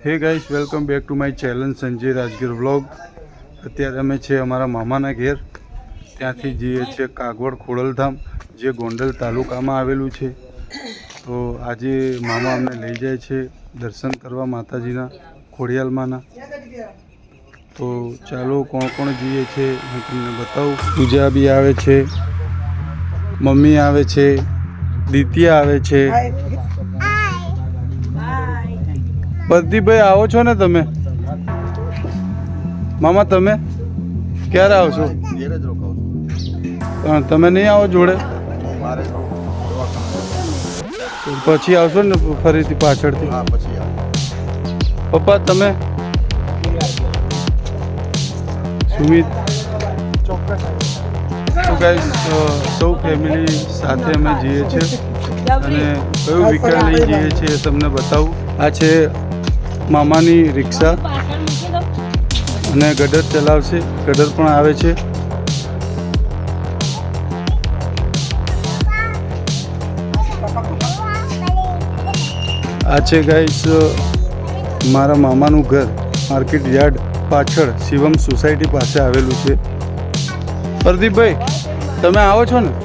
હે guys, welcome back to my channel Sanjay Rajgir vlog. અત્યારે અમે છે અમારા મામાના ઘેર. ત્યાંથી જઈએ છીએ કાગવડ ખોડલધામ, જે ગોંડલ તાલુકામાં આવેલું છે. તો આજે મામા અમને લઈ જાય છે દર્શન કરવા માતાજીના, ખોડિયાલમાંના. તો ચાલો કોણ કોણ જઈએ છે હું તમને બતાવું. પૂજા બી આવે છે, મમ્મી આવે છે, દિત્યા આવે છે. પ્રદીપભાઈ આવો છો ને તમે? મામા તમે ક્યારે આવશો? તમે નહીં આવો જોડે? પછી આવશો ને ફરીથી પાછળથી? પપ્પા તમે? સુમિત? તો ગાઈસ સૌ ફેમિલી સાથે અમે જઈએ છીએ અને કયું વ્હીકલ લઈ જઈએ છીએ એ તમને બતાવું. આ છે મામાની રિક્ષા અને ગટર ચલાવશે, ગટર પણ આવે છે. આ છે ગાઈસ મારા મામાનું ઘર, માર્કેટ યાર્ડ પાછળ શિવમ સોસાયટી પાસે આવેલું છે. પ્રદીપભાઈ તમે આવો છો ને?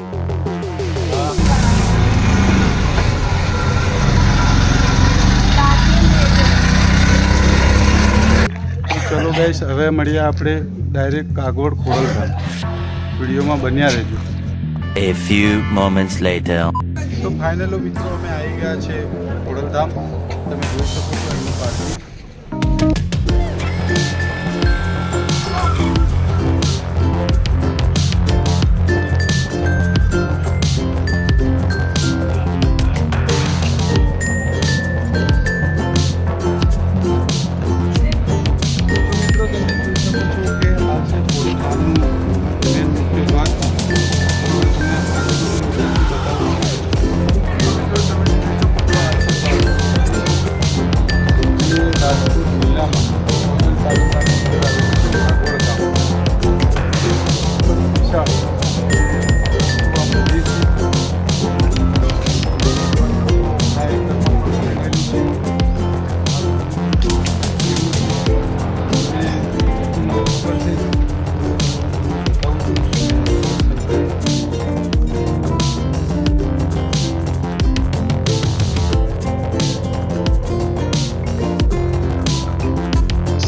ચલો ગાઈસ, હવે મળીએ આપણે ડાયરેક્ટ કાગવડ ખોડલધામ. વિડીયોમાં બન્યા રહેજો. A few moments later. તો ફાઇનલો મિત્રો અમે આવી ગયા છે ખોડલધામ. તમે જોઈ શકો છો એનું પાર્કિંગ.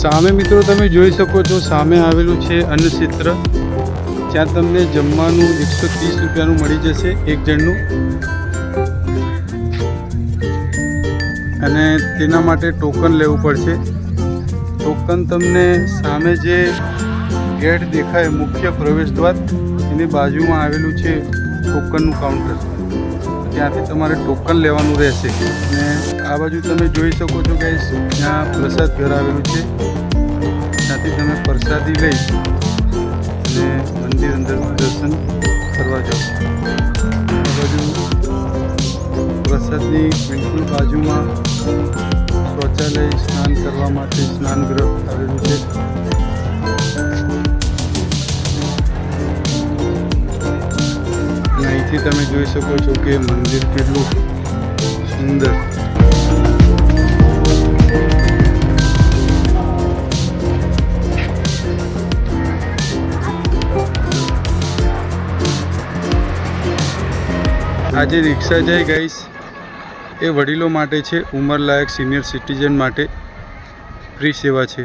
સામે મિત્રો તમે જોઈ શકો છો, સામે આવેલું છે અન્નક્ષેત્ર. જ્યાં તમને જમવાનું 130 રૂપિયાનું મળી જશે એક જણનું. અને તેના માટે ટોકન લેવું પડશે. ટોકન તમને સામે જે ગેટ દેખાય, મુખ્ય પ્રવેશ દ્વાર, એની બાજુમાં આવેલું છે ટોકનનું કાઉન્ટર. ત્યાંથી તમારે ટોકન લેવાનું રહેશે. અને આ બાજુ તમે જોઈ શકો છો ગાઈસ, ત્યાં પ્રસાદ ઘર આવેલું છે. ત્યાંથી તમે પ્રસાદી લઈ અને મંદિર અંદર દર્શન કરવા જાઓ. આ બાજુ પ્રસાદની બિલકુલ બાજુમાં શૌચાલય, સ્નાન કરવા માટે સ્નાનગૃહ આવેલું છે. અને અહીંથી તમે જોઈ શકો છો કે મંદિર કેટલું સુંદર. આ જે રિક્ષા જાય ગાઈસ, એ વડીલો માટે છે, ઉંમરલાયક સિનિયર સિટીઝન માટે ફ્રી સેવા છે.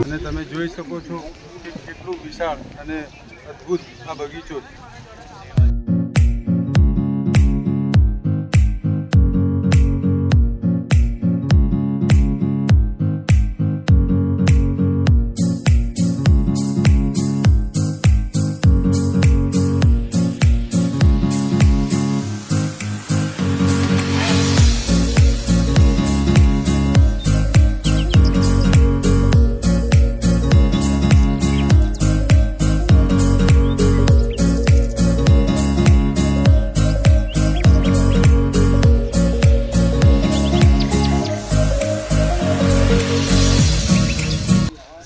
અને તમે જોઈ શકો છો કે કેટલું વિશાળ અને અદ્ભુત આ બગીચો.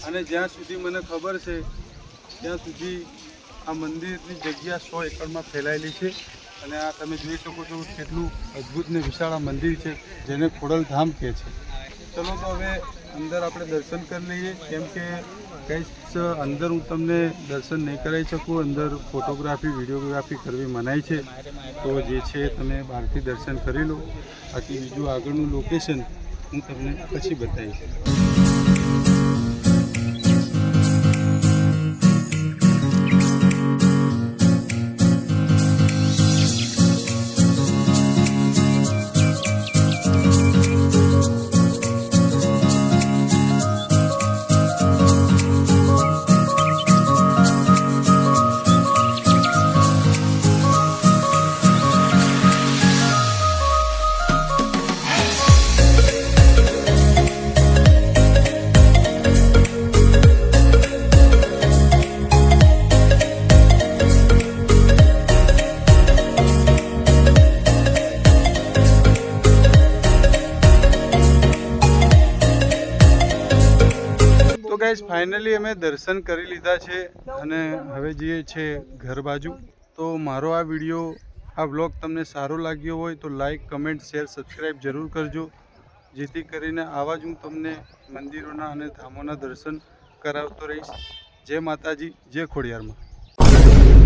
અને જ્યાં સુધી મને ખબર છે ત્યાં સુધી આ મંદિરની જગ્યા 100 એકડમાં ફેલાયેલી છે અને આ તમે જોઈ શકો છો કેટલું અદ્ભુત ને વિશાળ આ મંદિર છે જેને ખોડલધામ કહે છે. ચલો તો હવે અંદર આપણે દર્શન કરી લઈએ, કેમ કે કંઈ અંદર હું તમને દર્શન નહીં કરાવી શકું. અંદર ફોટોગ્રાફી વિડીયોગ્રાફી કરવી મનાઈ છે, તો જે છે તમે બહારથી દર્શન કરી લો. બાકી બીજું આગળનું લોકેશન હું તમને પછી બતાવીશ. તો ગાઈઝ ફાઇનલી અમે દર્શન કરી લીધા છે અને હવે જઈએ છે ઘર બાજુ. તો મારો આ વિડીયો, આ વ્લોગ તમને સારો લાગ્યો હોય તો લાઈક, કમેન્ટ, શેર, સબસ્ક્રાઈબ જરૂર કરજો, જેથી કરીને આવા જ હું તમને મંદિરોના અને ધામોના દર્શન કરાવતો રહીશ. જય માતાજી, જય ખોડિયારમાં.